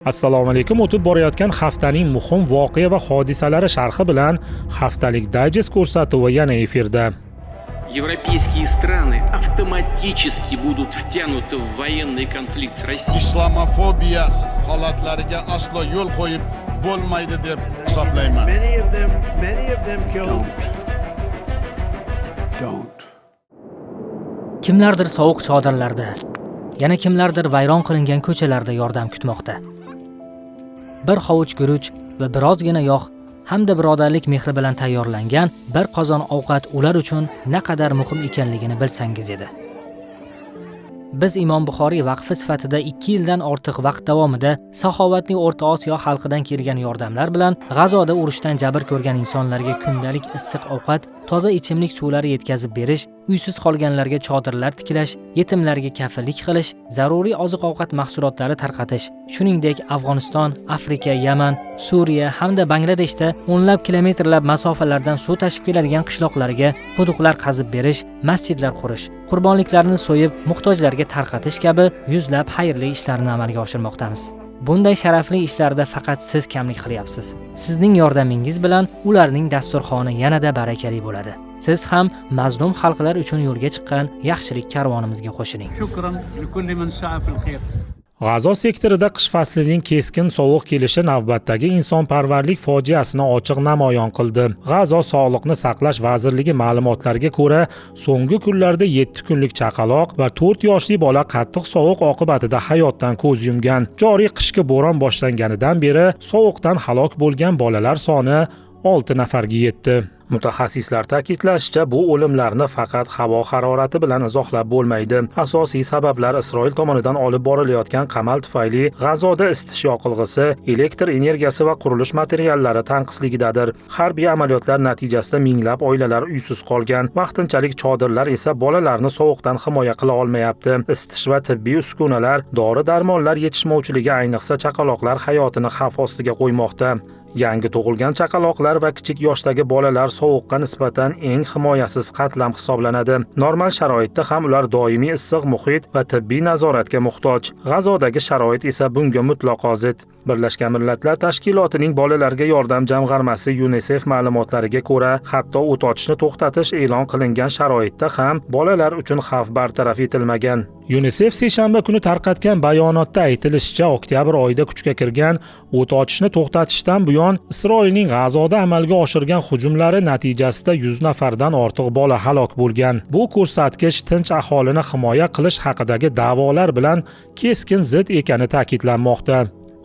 Assalomu alaykum. O'tib borayotgan haftaning muhim voqea va hodisalari sharhi bilan haftalik dayjest ko'rsatuvi yana efirda. Европейские страны автоматически будут втянуты в военный конфликт с Россией. Islamofobiya holatlariga aslo yo'l qo'yib bo'lmaydi deb hisoblayman. Many of them killed. Don't. Kimlardir sovuq chodirlarda, yana kimlardir vayron qilingan ko'chalarda yordam kutmoqda. Bir hovuch guruch va birozgina yog' hamda birodarlik mehri bilan tayyorlangan bir qozon ovqat ular uchun naqadar muhim ekanligini bilsangiz edi. Biz Imom Buxoriy vaqfi sifatida 2 yildan ortiq vaqt davomida saxovatli O'rta Osiyo xalqidan kelgan yordamlar bilan G'azoda urushdan jabr ko'rgan insonlarga kundalik issiq ovqat, toza ichimlik suvlari yetkazib berish, uysiz qolganlarga chodirlar tiklash, yetimlarga kafillik qilish, zaruriy oziq-ovqat mahsulotlari tarqatish, shuningdek Afg'oniston, Afrika, Yaman, Suriya hamda Bangladeshda o'nlab kilometrlab masofalardan suv tashib keladigan qishloqlarga quduqlar qazib berish, masjidlar qurish, qurbonliklarni so'yib muhtojlarga tarqatish kabi yuzlab xayrli ishlarni amalga oshirmoqdamiz. Bunday sharafli ishlarda faqat siz kamlik qilyapsiz. Sizning yordamingiz bilan ularning dasturxoni yanada barakali bo'ladi. Siz ham mazlum xalqlar uchun yo'lga chiqqan yaxshilik karvonimizga qo'shiling. شكرا لكل من سعى في الخير. G'azo sektorida qish faslining keskin sovuq kelishi navbatdagi insonparvarlik fojiasini ochiq namoyon qildi. G'azo Sog'liqni saqlash vazirligi ma'lumotlariga ko'ra, so'nggi kunlarda 7 kunlik chaqaloq va 4 yoshli bola qattiq sovuq oqibatida hayotdan ko'z yumgan. Joriy qishki bo'ron boshlanganidan beri sovuqdan halok bo'lgan bolalar soni 6 nafarga yetdi. Mutaxassislar ta'kidlashicha, bu o'limlarni faqat havo harorati bilan izohlab bo'lmaydi. Asosiy sabablar Isroil tomonidan olib borilayotgan qamal tufayli G'azoda isitish yoqilg'isi, elektr energiyasi va qurilish materiallari tanqisligidadir. Harbiy amaliyotlar natijasida minglab oilalar uysiz qolgan. Vaqtinchalik chodirlar esa bolalarni sovuqdan himoya qila olmayapti. Isitish va tibbiy uskunalar, dori-darmonlar yetishmovchiligi ayniqsa chaqaloqlar hayotini xavf ostiga qo'ymoqda. Yangi tug'ilgan chaqaloqlar va kichik yoshdagi bolalar sovuqqa nisbatan eng himoyasiz qatlam hisoblanadi. Normal sharoitda ham ular doimiy issiq muhit va tibbiy nazoratga muhtoj. G'azodagi sharoit esa bunga mutlaqo zid. Birlashgan Millatlar Tashkilotining bolalarga yordam jamg'armasi UNICEF ma'lumotlariga ko'ra, hatto o't ochishni to'xtatish e'lon qilingan sharoitda ham bolalar uchun xavf bartaraf etilmagan. UNICEF seshanba kuni tarqatgan bayonotda aytilishicha, oktyabr oyida kuchga kirgan o't ochishni to'xtatishdan buyon Isroilning G'azoda amalga oshirgan hujumlari natijasida 100 nafardan ortiq bola halok bo'lgan. Bu ko'rsatkich tinch aholini himoya qilish haqidagi da'volar bilan keskin zid ekani ta'kidlanmoqda.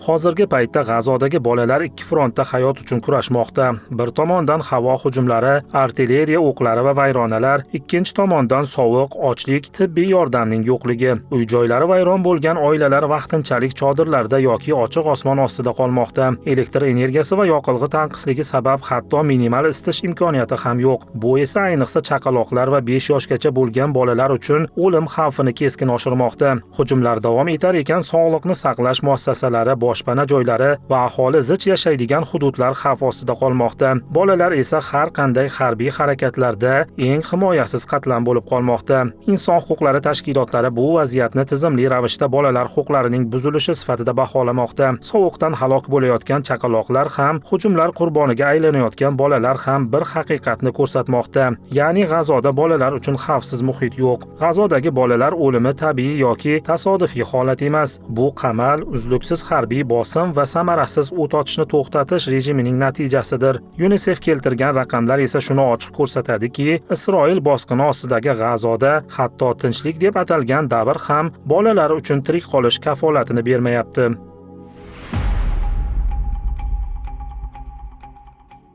Hozirgi paytda G'azodagi bolalar ikki frontda hayot uchun kurashmoqda. Bir tomondan havo hujumlari, artilleriya o'qlari va vayronalar, ikkinchi tomondan sovuq, ochlik, tibbiy yordamning yo'qligi. Uy-joylari vayron bo'lgan oilalar vaqtinchalik chodirlarda yoki ochiq osmon ostida qolmoqda. Elektr energiyasi va yoqilg'i tanqisligi sabab hatto minimal isitish imkoniyati ham yo'q. Bu esa ayniqsa chaqaloqlar va 5 yoshgacha bo'lgan bolalar uchun o'lim xavfini keskin oshirmoqda. Hujumlar davom etar ekan, sog'liqni saqlash muassasalari, boshpana joylari va aholi zich yashaydigan hududlar xavf ostida qolmoqda. Bolalar esa har qanday harbiy harakatlarda eng himoyasiz qatlam bo'lib qolmoqda. Inson huquqlari tashkilotlari bu vaziyatni tizimli ravishda bolalar huquqlarining buzilishi sifatida baholamoqda. Sovuqdan halok bo'layotgan chaqaloqlar ham, hujumlar qurboniga aylanayotgan bolalar ham bir haqiqatni ko'rsatmoqda. Ya'ni G'azoda bolalar uchun xavfsiz muhit yo'q. G'azodagi bolalar o'limi tabiiy yoki tasodifiy holat emas. Bu qamal, uzluksiz harbiy bosim va samarasiz o't ochishni to'xtatish rejimining natijasidir. UNICEF keltirgan raqamlar esa shuni ochiq ko'rsatadiki, Isroil bosqini ostidagi G'azoda hatto tinchlik deb atalgan davr ham bolalar uchun tirik qolish kafolatini bermayapti.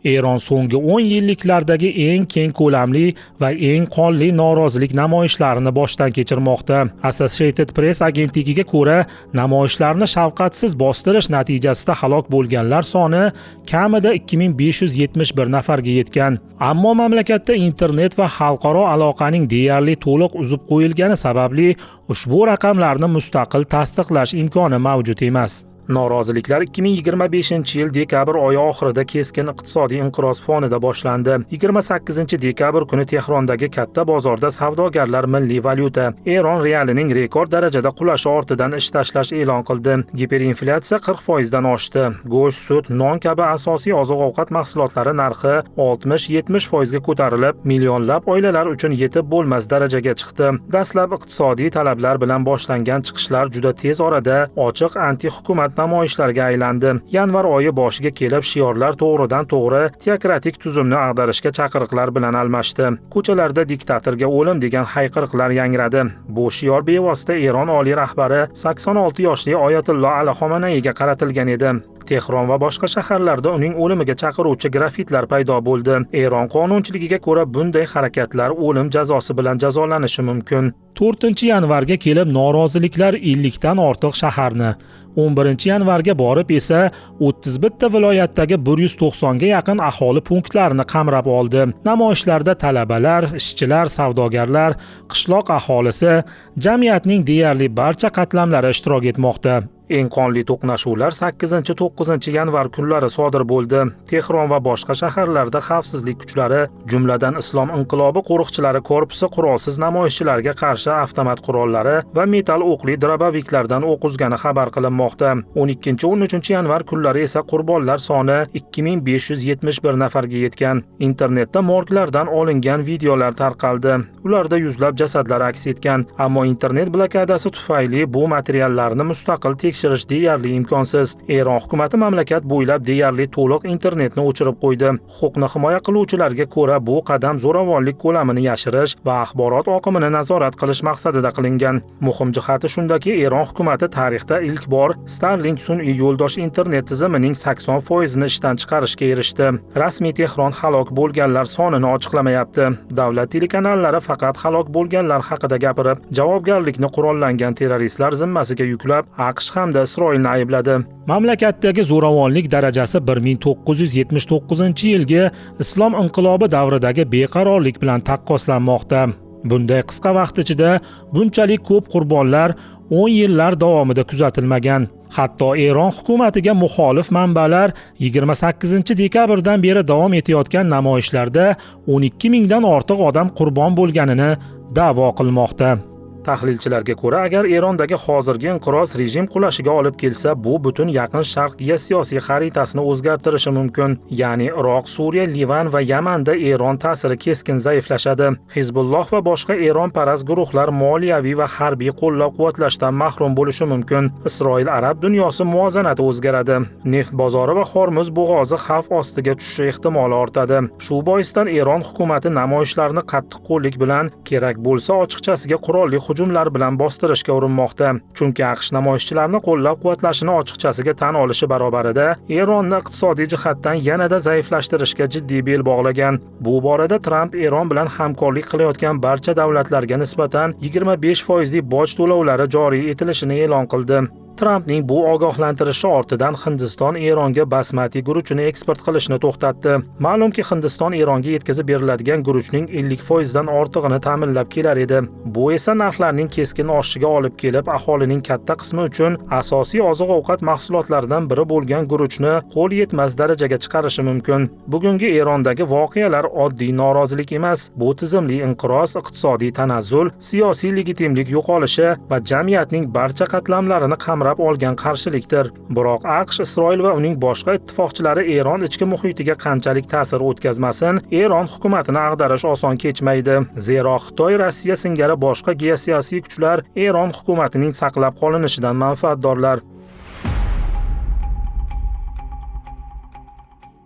Eron so'nggi 10 yilliklardagi eng keng ko'lamli va eng qonli norozilik namoyishlarini boshdan kechirmoqda. Associated Press agentligiga ko'ra, namoyishlarni shafqatsiz bostirish natijasida halok bo'lganlar soni kamida 2571 nafarga yetgan. Ammo mamlakatda internet va xalqaro aloqaning deyarli to'liq uzib qo'yilgani sababli ushbu raqamlarni mustaqil tasdiqlash imkoni mavjud emas. Noroziliklar 2025-yil dekabr oyi oxirida keskin iqtisodiy inqiroz fonida boshlandi. 28-dekabr kuni Tehrondagi katta bozorda savdogarlar milliy valyuta Eron realining rekord darajada qulashi ortidan ish tashlash e'lon qildi. Giperinflyatsiya 40% dan oshdi. Go'sht, sut, non kabi asosiy oziq-ovqat mahsulotlari narxi 60-70% ga ko'tarilib, millionlab oilalar uchun yetib bo'lmas darajaga chiqdi. Dastlab iqtisodiy talablar bilan boshlangan chiqishlar juda tez orada ochiq anti-hukumat namoyishlarga aylandi. Yanvar oyi boshiga kelib shiorlar to'g'ridan-to'g'ri teokratik tuzumni ag'darishga chaqiriqlar bilan almashdi. Ko'chalarda diktatorga o'lim degan hayqiriqlar yangradi. Bu shior bevosita Eron oliy rahbari 86 yoshli Oyatullo Ali Xomanayga qaratilgan edi. Tehron va boshqa shaharlarda uning o'limiga chaqiruvchi grafitlar paydo bo'ldi. Eron qonunchiligiga ko'ra bunday harakatlar o'lim jazosi bilan jazolanishi mumkin. 4-yanvarga kelib noroziliklar 50 dan ortiq shaharni, 11-yanvarga borib esa 31 viloyatdagi 190 ga yaqin aholi punktlarini qamrab oldi. Namoyishlarda talabalar, ishchilar, savdogarlar, qishloq aholisi, jamiyatning deyarli barcha qatlamlari ishtirok etmoqda. Eng qonli to'qnashuvlar 8-9 yanvar kunlari sodir bo'ldi. Tehron va boshqa shaharlarda xavfsizlik kuchlari, jumladan Islom inqilobi qo'riqchilari korpusi qurolsiz namoyishchilarga qarshi avtomat qurollari va metal o'qli drabaviklardan o'q uzgani xabar qilinmoqda. 12-13 yanvar kunlari esa qurbonlar soni 2571 nafarga yetgan. Internetda morglardan olingan videolar tarqaldi. Ularda yuzlab jasadlar aks etgan, ammo internet blokadasi tufayli bu materiallarni mustaqil tekshirish deyarli imkonsiz. Eron hukumati mamlakat bo'ylab deyarli to'liq internetni o'chirib qo'ydi. Huquqni himoya qiluvchilarga ko'ra bu qadam zo'ravonlik ko'lamini yashirish va axborot oqimini nazorat qilish maqsadida qilingan. Muhim jihati shundaki, Eron hukumati tarixda ilk bor Starlink sun'iy yo'ldosh internet tizimining 80% ni ishdan chiqarishga erishdi. Rasmiy Tehron halok bo'lganlar sonini ochiqlamayapti. Davlat telekanallari faqat halok bo'lganlar haqida gapirib, javobgarlikni qurollangan terroristlar zimmasiga yuklab, AQSh hamda Isroilni aybladi. Mamlakatdagi zo'ravonlik darajasi 1979-yilgi Islom inqilobi davridagi beqarorlik bilan taqqoslanmoqda. Bunday qisqa vaqt ichida bunchalik ko'p qurbonlar 10 yillar davomida kuzatilmagan. Hatto Eron hukumatiga muxolif manbalar 28-dekabrdan beri davom etayotgan namoyishlarda 12 mingdan ortiq odam qurbon bo'lganini da'vo qilmoqda. Tahlilchilarga ko'ra, agar Erondagi hozirgi inqiroz rejim qulashiga olib kelsa, bu butun Yaqin Sharq geosiyosiy xaritasini o'zgartirishi mumkin. Ya'ni Iroq, Suriya, Livan va Yamanda Eron ta'siri keskin zaiflashadi. Hizbulloh va boshqa Eron-parast guruhlar moliyaviy va harbiy qo'llab-quvvatlashdan mahrum bo'lishi mumkin. Isroil arab dunyosi muvozanati o'zgaradi. Neft bozori va Hormuz bo'g'ozi xavf ostiga tushishi ehtimoli ortadi. Shu boisdan Eron hukumati namoyishlarni qattiqqo'llik bilan, kerak bo'lsa ochiqchasiga qurolli hujumlar bilan bostirishga urinmoqda. Chunki AQSh namoyishchilarni qo'llab-quvvatlashini ochiqchasiga tan olishi barobarida Eronni iqtisodiy jihatdan yanada zaiflashtirishga jiddiy bel bog'lagan. Bu borada Trump Eron bilan hamkorlik qilayotgan barcha davlatlarga nisbatan 25% boj to'lovlari joriy etilishini e'lon qildi. Trumpning bu ogohlantirishi ortidan Hindiston Eronga basmati guruchini eksport qilishni to'xtatdi. Ma'lumki, Hindiston Eronga yetkazib beriladigan guruchning 50% dan ortig'ini ta'minlab kelar edi. Bu esa narxlarning keskin oshishiga olib kelib, aholining katta qismi uchun asosiy oziq-ovqat mahsulotlaridan biri bo'lgan guruchni qo'l yetmas darajaga chiqarishi mumkin. Bugungi Erondagi voqealar oddiy norozilik emas, bu tizimli inqiroz, iqtisodiy tanazzul, siyosiy legitimlik yo'qolishi va jamiyatning barcha qatlamlarini qamrab olgan qarshilikdir. Biroq AQSh, Isroil va uning boshqa ittifoqchilari Eron ichki muhitiga qanchalik ta'sir o'tkazmasin, Eron hukumatini ag'darish oson kechmaydi. Zero Xitoy, Rossiya singari boshqa geosiyosiy kuchlar Eron hukumatining saqlab qolinishidan manfaatdorlar.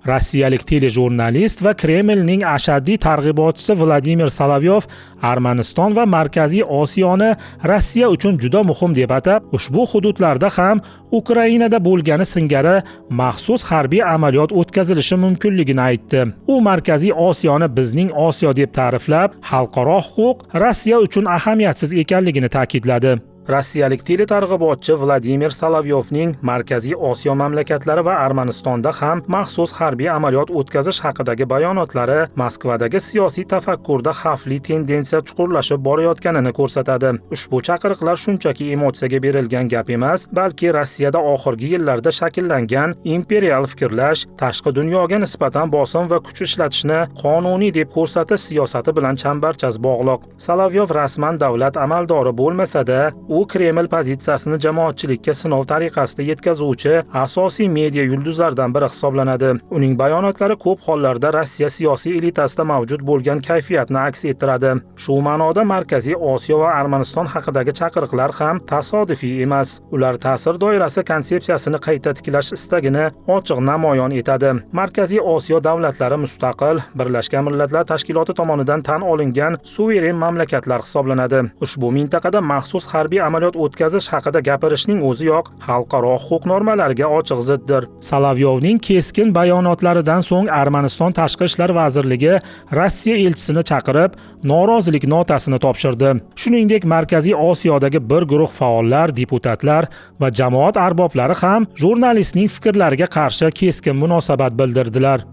Rossiyalik telejurnalist va Kremlning ashaddiy targ'ibotchisi Vladimir Solovyov Armaniston va Markaziy Osiyoni Rossiya uchun juda muhim deb atab, ushbu hududlarda ham Ukrainada bo'lgani singari maxsus harbiy amaliyot o'tkazilishi mumkinligini aytdi. U Markaziy Osiyoni bizning Osiyo deb ta'riflab, xalqaro huquq Rossiya uchun ahamiyatsiz ekanligini ta'kidladi. Rossiyalik teletarg'ibotchi Vladimir Solovyovning Markaziy Osiyo mamlakatlari va Armanistonda ham maxsus harbiy amaliyot o'tkazish haqidagi bayonotlari Moskvadagi siyosiy tafakkurda xavfli tendensiya chuqurlashib borayotganini ko'rsatadi. Ushbu chaqiriqlar shunchaki emotsiyaga berilgan gap emas, balki Rossiyada oxirgi yillarda shakllangan imperial fikrlash, tashqi dunyoga nisbatan bosim va kuch ishlatishni qonuniy deb ko'rsatish siyosati bilan chambarchas bog'liq. Solovyov rasman davlat amaldori bo'lmasa-da, u Kreml pozitsiyasini jamoatchilikka sinov tariqasida yetkazuvchi asosiy media yulduzlardan biri hisoblanadi. Uning bayonotlari ko'p hollarda Rossiya siyosiy elitasida mavjud bo'lgan kayfiyatni aks ettiradi. Shu ma'noda Markaziy Osiyo va Armaniston haqidagi chaqiriqlar ham tasodifiy emas. Ular ta'sir doirasi konsepsiyasini qayta tiklash istagini ochiq namoyon etadi. Markaziy Osiyo davlatlari mustaqil, Birlashgan Millatlar Tashkiloti tomonidan tan olingan suveren mamlakatlar hisoblanadi. Ushbu mintaqada maxsus harbiy amaliyot o'tkazish haqida gapirishning o'ziyoq xalqaro huquq normalariga ochiq ziddir. Solovyovning keskin bayonotlaridan so'ng Armaniston Tashqi ishlar vazirligi Rossiya elchisini chaqirib, norozilik notasini topshirdi. Shuningdek, Markaziy Osiyodagi bir guruh faollar, deputatlar va jamoat arboblari ham jurnalistning fikrlariga qarshi keskin munosabat bildirdilar.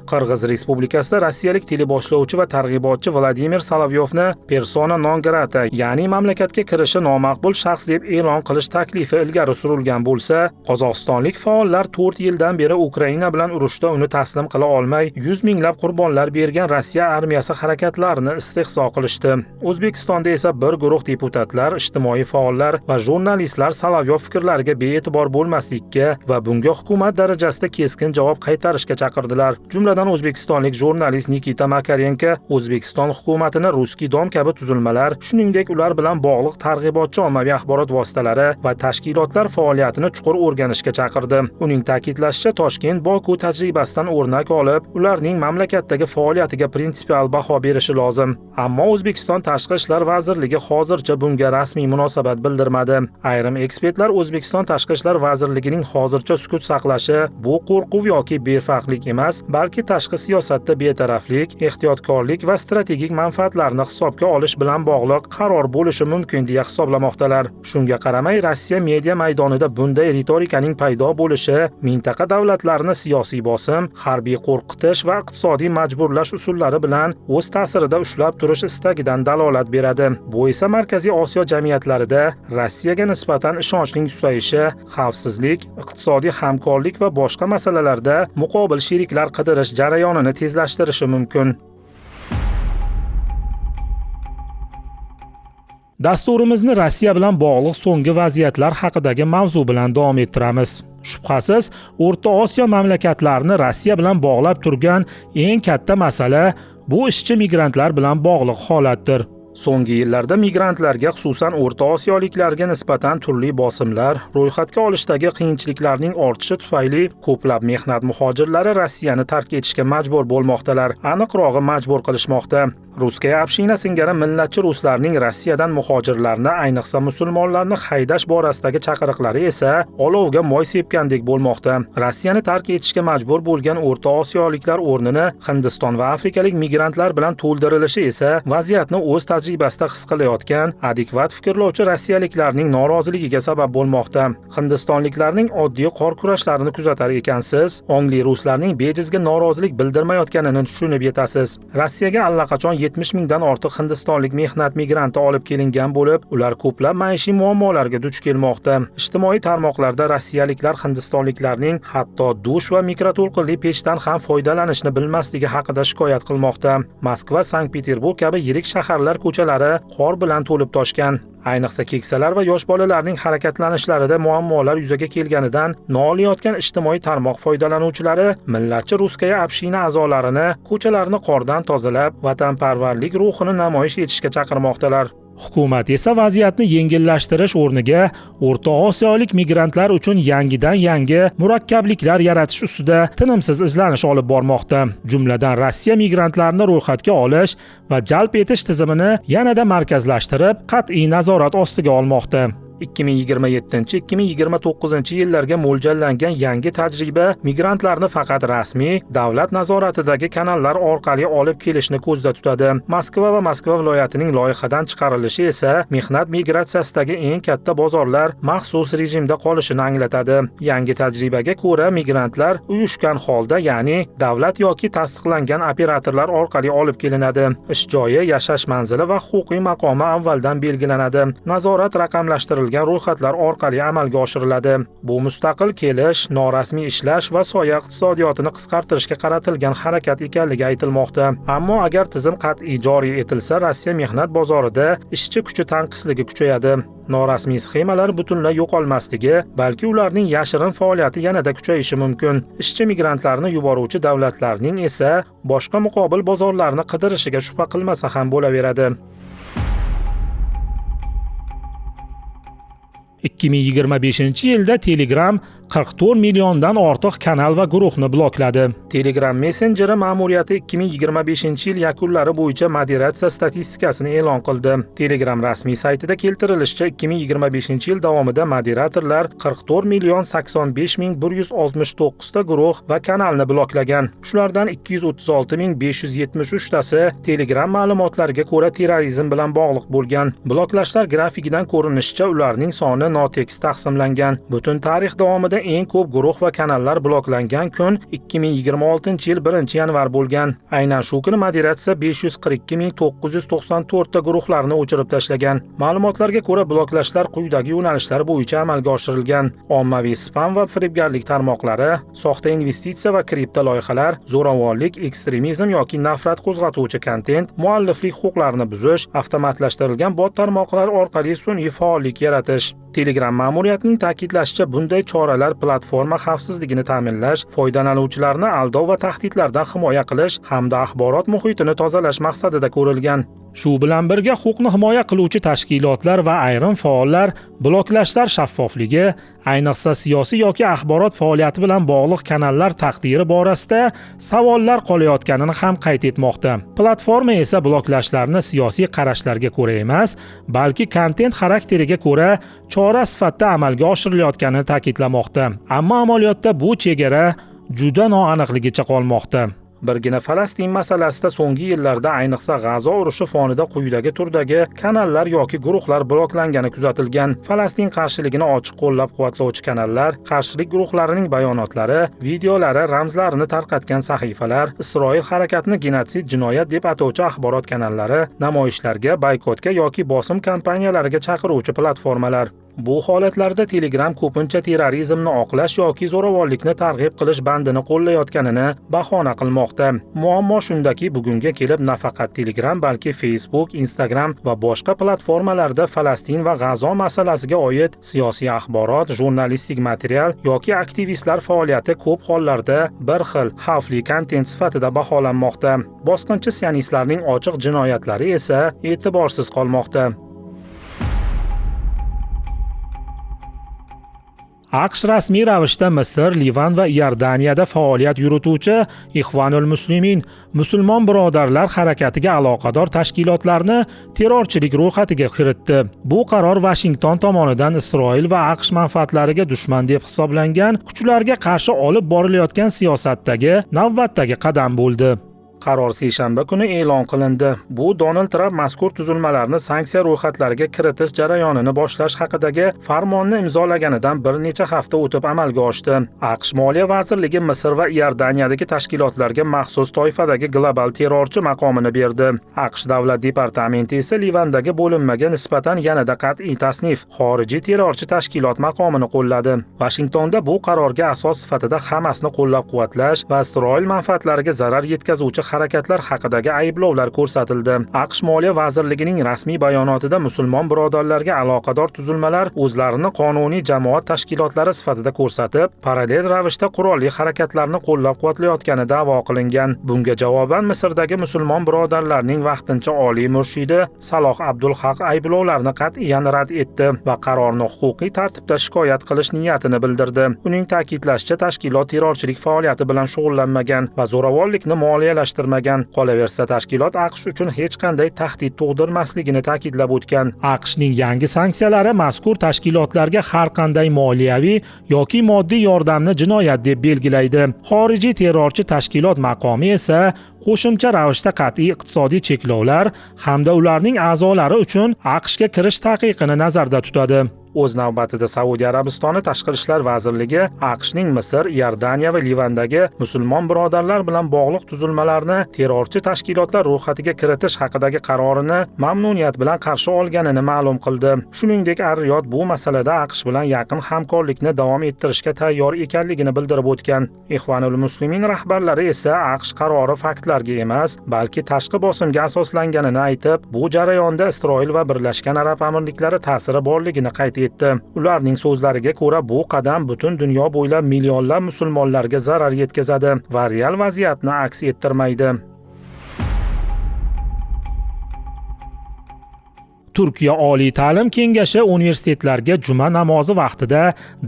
Qirg'iz Respublikasida rossiyalik teleboshlovchi va targ'ibotchi Vladimir Solovyovni persona non grata, ya'ni mamlakatga kirishi nomaqbul shaxs deb e'lon qilish taklifi ilgari surilgan bo'lsa, qozog'istonlik faollar 4 yildan beri Ukraina bilan urushda uni taslim qila olmay, 100 minglab qurbonlar bergan Rossiya armiyasi harakatlarini istehzo qilishdi. O'zbekistonda esa bir guruh deputatlar, ijtimoiy faollar va jurnalistlar Solovyov fikrlariga bee'tibor bo'lmaslikka va bunga hukumat darajasida keskin javob qaytarishga chaqirdilar. Jumladan o'zbekistonlik jurnalist Nikita Makarenko O'zbekiston hukumatini Ruskiy dom kabi tuzilmalar, shuningdek ular bilan bog'liq targ'ibotchi ommaviy axborot vositalari va tashkilotlar faoliyatini chuqur o'rganishga chaqirdi. Uning ta'kidlashicha, Toshkent Boku tajribasidan o'rnak olib, ularning mamlakatdagi faoliyatiga prinsipial baho berishi lozim. Ammo O'zbekiston Tashqi ishlar vazirligi hozircha bunga rasmiy munosabat bildirmadi. Ayrim ekspertlar O'zbekiston Tashqi ishlar vazirligining hozircha sukut saqlashi bu qo'rquv yoki befaqlik emas, balki tashqi siyosatda betaraflik, ehtiyotkorlik va strategik manfaatlarni hisobga olish bilan bog'liq qaror bo'lishi mumkin deya hisoblamoqdalar. Shunga qaramay, Rossiya media maydonida bunday ritorikaning paydo bo'lishi mintaqa davlatlarini siyosiy bosim, harbiy qo'rqitish va iqtisodiy majburlash usullari bilan o'z ta'sirida ushlab turish istagidan dalolat beradi. Bu esa Markaziy Osiyo jamiyatlarida Rossiyaga nisbatan ishonchning susayishi, xavfsizlik, iqtisodiy hamkorlik va boshqa masalalarda muqobil sheriklar qidirish jarayonini tezlashtirishi mumkin. Dasturimizni Rossiya bilan bog'liq so'nggi vaziyatlar haqidagi mavzu bilan davom ettiramiz. Shubhasiz, O'rta Osiyo mamlakatlarini Rossiya bilan bog'lab turgan eng katta masala bu ishchi migrantlar bilan bog'liq holatdir. So'nggi yillarda migrantlarga, xususan O'rta Osiyoliklarga nisbatan turli bosimlar, ro'yxatga olishdagi qiyinchiliklarning ortishi tufayli ko'plab mehnat muhojirlari Rossiyani tark etishga majbur bo'lmoqdalar. Aniqrog'i majbur qilishmoqda. Ruskaya община singari millatchi ruslarning Rossiyadan muhojirlarni, ayniqsa musulmonlarni haydash borasidagi chaqiriqlari esa olovga moy sepgandek bo'lmoqda. Rossiyani tark etishga majbur bo'lgan O'rta Osiyoliklar o'rnini Hindiston va afrikalik migrantlar bilan to'ldirilishi esa vaziyatni o'z tajribasida his qilayotgan adekvat fikrlovchi rossiyaliklarning noroziligiga sabab bo'lmoqda. Hindistonliklarning oddiy qor kurashlarini kuzatar ekansiz, ongli ruslarning bejizga norozilik bildirmayotganini tushunib yetasiz. Rossiyaga allaqachon 70 mingdan ortiq hindistonlik mehnat migranti olib kelingan bo'lib, ular ko'plab maishiy muammolarga duch kelmoqda. Ijtimoiy tarmoqlarda rossiyaliklar hindistonliklarning hatto dush va mikroto'lqinli pechdan ham foydalanishni bilmasligi haqida shikoyat qilmoqda. Moskva, Sankt-Peterburg kabi yirik shaharlar ko'chalari qor bilan to'lib toshgan. Ayniqsa keksalar va yosh bolalarning harakatlanishlarida muammolar yuzaga kelganidan nolayotgan ijtimoiy tarmoq foydalanuvchilari millatchi Ruskaya община a'zolarini ko'chalarni qordan tozalab, vatanparvarlik ruhini namoyish etishga chaqirmoqdalar. Hukumat esa vaziyatni yengillashtirish o'rniga O'rta Osiyolik migrantlar uchun yangi murakkabliklar yaratish ustida tinimsiz izlanish olib bormoqda. Jumladan Rossiya migrantlarni ro'yxatga olish va jalb etish tizimini yanada markazlashtirib, qat'iy nazorat ostiga olmoqda. 2027-2029 yillarga mo'ljallangan yangi tajriba migrantlarni faqat rasmiy davlat nazoratidagi kanallar orqali olib kelishni ko'zda tutadi. Moskva va Moskva viloyatining loyihadan chiqarilishi esa mehnat migratsiyasidagi eng katta bozorlar maxsus rejimda qolishini anglatadi. Yangi tajribaga ko'ra migrantlar uyushgan holda, ya'ni davlat yoki tasdiqlangan operatorlar orqali olib kelinadi. Ish joyi, yashash manzili va huquqiy maqomi avvaldan belgilanadi. Nazorat raqamlashtirilgan ro'yxatlar orqali amalga oshiriladi. Bu mustaqil kelish, norasmiy ishlash va soya iqtisodiyotini qisqartirishga qaratilgan harakat ekanligi aytilmoqda. Ammo agar tizim qat'iy joriy etilsa, Rossiya mehnat bozorida ishchi kuchi tanqisligi kuchayadi. Norasmiy sxemalar butunlay yo'qolmasligi, balki ularning yashirin faoliyati yanada kuchayishi mumkin. Ishchi migrantlarni yuboruvchi davlatlarning esa boshqa muqobil bozorlarni qidirishiga shubha qilmasa ham bo'laveradi. 2025-yilda Telegram 44 milliondan ortiq kanal va guruhni blokladi. Telegram messenjeri ma'muriyati 2025-yil yakunlari bo'yicha moderatsiya statistikasini e'lon qildi. Telegram rasmiy saytida keltirilishicha, 2025-yil davomida moderatorlar 44 million 85 ming 169 ta guruh va kanalni bloklagan. Shulardan 236 ming 573 tasi Telegram ma'lumotlariga ko'ra terrorizm bilan bog'liq bo'lgan. Bloklashlar grafikidan ko'rinishicha, ularning soni notekis taqsimlangan. Butun tarix davomida eng ko'p guruh va kanallar bloklangan kun 2026-yil 1-yanvar bo'lgan. Aynan shu kuni moderatsiya 542.994 ta guruhlarni o'chirib tashlagan. Ma'lumotlarga ko'ra, bloklashlar quyidagi yo'nalishlar bo'yicha amalga oshirilgan: ommaviy spam va firibgarlik tarmoqlari, soxta investitsiya va kripto loyihalar, zo'ravonlik, ekstremizm yoki nafrat qo'zg'atuvchi kontent, mualliflik huquqlarini buzish, avtomatlashtirilgan bot tarmoqlar orqali sun'iy faollik yaratish. Telegram ma'muriyatining ta'kidlashicha, bunday choralar platforma xavfsizligini ta'minlash, foydalanuvchilarni aldov va tahdidlardan himoya qilish hamda axborot muhitini tozalash maqsadida ko'rilgan. Shu bilan birga huquqni himoya qiluvchi tashkilotlar va ayrim faollar bloklashlar shaffofligi, ayniqsa siyosiy yoki axborot faoliyati bilan bog'liq kanallar taqdiri borasida savollar qolayotganini ham qayd etmoqda. Platforma esa bloklashlarni siyosiy qarashlarga ko'ra emas, balki kontent xarakteriga ko'ra chora sifatida amalga oshirilayotganini ta'kidlamoqda. Ammo amaliyotda bu chegara juda noaniqligicha qolmoqda. Birgina Falastin masalasida so'nggi yillarda, ayniqsa G'azo urushi fonida quyidagi turdagi kanallar yoki guruhlar bloklangani kuzatilgan. Falastin qarshiligini ochiq qo'llab-quvvatlovchi kanallar, qarshilik guruhlarining bayonotlari, videolari, ramzlarini tarqatgan sahifalar, Isroil harakatini genotsid, jinoyat deb atovchi axborot kanallari, namoyishlarga, boykotga yoki bosim kampaniyalariga chaqiruvchi platformalar. Bu holatlarda Telegram ko'pincha terrorizmni oqlash yoki zo'ravonlikni targ'ib qilish bandini qo'llayotganini bahona qilmoqda. Muammo shundaki, bugunga kelib nafaqat Telegram, balki Facebook, Instagram va boshqa platformalarda Falastin va G'azo masalasiga oid siyosiy axborot, jurnalistik material yoki aktivistlar faoliyati ko'p hollarda bir xil xavfli kontent sifatida baholanmoqda. Bosqinchi sionistlarning ochiq jinoyatlari esa e'tiborsiz qolmoqda. AQSh rasmiy ravishda Misr, Livan va Iordaniyada faoliyat yurituvchi Ixvanul Muslimin musulmon birodarlar harakatiga aloqador tashkilotlarni terrorchilik ro'yxatiga kiritdi. Bu qaror Washington tomonidan Isroil va AQSh manfaatlariga dushman deb hisoblangan kuchlarga qarshi olib borilayotgan siyosatdagi navbatdagi qadam bo'ldi. Qaror seshanba kuni e'lon qilindi. Bu Donald Trump mazkur tuzilmalarni sanksiya ro'yxatlariga kiritish jarayonini boshlash haqidagi farmonni imzolaganidan bir necha hafta o'tib amalga oshdi. AQSh Moliya vazirligi Misr va Iordaniyadagi tashkilotlarga maxsus toifadagi global terrorchi maqomini berdi. AQSh davlat departamenti esa Livandagi bo'linmaga nisbatan yanada qat'iy tasnif xorijiy terrorchi tashkilot maqomini qo'lladi. Washingtonda bu qarorga asos sifatida Hamasni qo'llab-quvvatlash va Isroil manfaatlariga zarar yetkazuvchi harakatlar haqidagi ayblovlar ko'rsatildi. AQSh Moliya vazirligining rasmiy bayonotida musulmon birodarlarga aloqador tuzilmalar o'zlarini qonuniy jamoat tashkilotlari sifatida ko'rsatib, parallel ravishda qurolli harakatlarni qo'llab-quvvatlayotgani da'vo qilingan. Bunga javoban Misrdagi musulmon birodarlarning vaqtincha oliy murshidi Saloh Abdulhaq ayblovlarni qat'iyan rad etdi va qarorni huquqiy tartibda shikoyat qilish niyatini bildirdi. Uning ta'kidlashicha, tashkilot terrorchilik faoliyati bilan shug'ullanmagan va zo'ravonlikni moliyalashtirgan rejalashtirmagan. Qolaversa, tashkilot AQSh uchun hech qanday tahdid tug'dirmasligini ta'kidlab o'tgan. AQShning yangi sanksiyalari mazkur tashkilotlarga har qanday moliyaviy yoki moddiy yordamni jinoyat deb belgilaydi. Xorijiy terrorchi tashkilot maqomi esa qo'shimcha ravishda qat'iy iqtisodiy cheklovlar hamda ularning a'zolari uchun AQShga kirish taqiqini nazarda tutadi. O'z navbatida Saudiya Arabistoni Tashqi ishlar vazirligi AQShning Misr, Iordaniya va Livandagi musulmon birodarlar bilan bog'liq tuzilmalarni terrorchi tashkilotlar ro'yxatiga kiritish haqidagi qarorini mamnuniyat bilan qarshi olganini ma'lum qildi. Shuningdek, Ar-Riyod bu masalada AQSh bilan yaqin hamkorlikni davom ettirishga tayyor ekanligini bildirib o'tgan. Ikhvanul Muslimin rahbarlari esa AQSh qarori faktlarga emas, balki tashqi bosimga asoslanganini aytib, bu jarayonda Isroil va Birlashgan Arab Amirliklari ta'siri borligini qayd etdi. Ularning so'zlariga ko'ra, bu qadam butun dunyo bo'ylab millionlab musulmonlarga zarar yetkazadi va real vaziyatni aks ettirmaydi. Turkiya Oliy ta'lim kengashi universitetlarga juma namozi vaqtida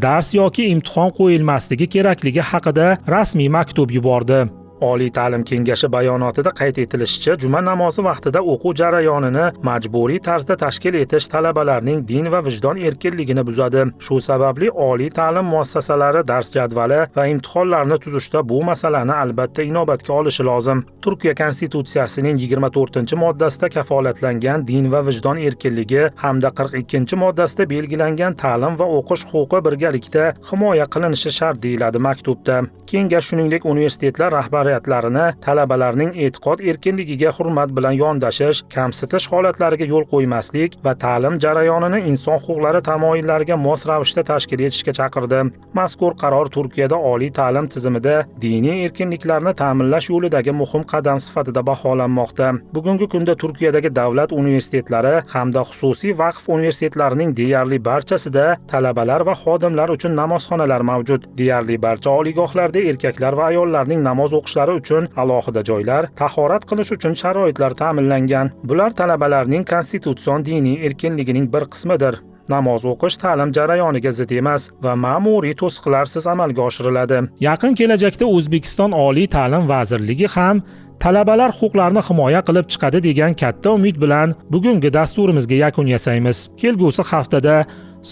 dars yoki imtihon qo'yilmasligi kerakligi haqida rasmiy maktub yubordi. Oliy ta'lim kengashi bayonotida qayd etilishicha, juma namozi vaqtida o'quv jarayonini majburiy tarzda tashkil etish talabalarning din va vijdon erkinligini buzadi. Shu sababli oliy ta'lim muassasalari dars jadvali va imtihonlarni tuzishda bu masalani albatta inobatga olishi lozim. Turkiya konstitutsiyasining 24-moddasida kafolatlangan din va vijdon erkinligi hamda 42-moddasida belgilangan ta'lim va o'qish huquqi birgalikda himoya qilinishi shart deyiladi maktubda. Kengash shuningdek universitetlar rahbariyatlarini talabalarning e'tiqod erkinligiga hurmat bilan yondashish, kamsitish holatlariga yo'l qo'ymaslik va ta'lim jarayonini inson huquqlari tamoyillariga mos ravishda tashkil etishga chaqirdi. Mazkur qaror Turkiyada oliy ta'lim tizimida diniy erkinliklarni ta'minlash yo'lidagi muhim qadam sifatida baholanmoqda. Bugungi kunda Turkiyadagi davlat universitetlari hamda xususiy vaqf universitetlarining deyarli barchasida talabalar va xodimlar uchun namozxonalar mavjud. Deyarli barcha oliygohlarda erkaklar va ayollarning namoz o'qishlari uchun alohida joylar, tahorat qilish uchun sharoitlar ta'minlangan. Bular talabalarning konstitutsion diniy erkinligining bir qismidir. Namoz o'qish ta'lim jarayoniga zid emas va ma'muriy to'siqlarsiz amalga oshiriladi. Yaqin kelajakda O'zbekiston Oliy ta'lim vazirligi ham talabalar huquqlarini himoya qilib chiqadi degan katta umid bilan bugungi dasturimizga yakun yasaymiz. Kelgusi haftada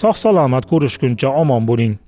sog'-salomat ko'rishguncha omon bo'ling.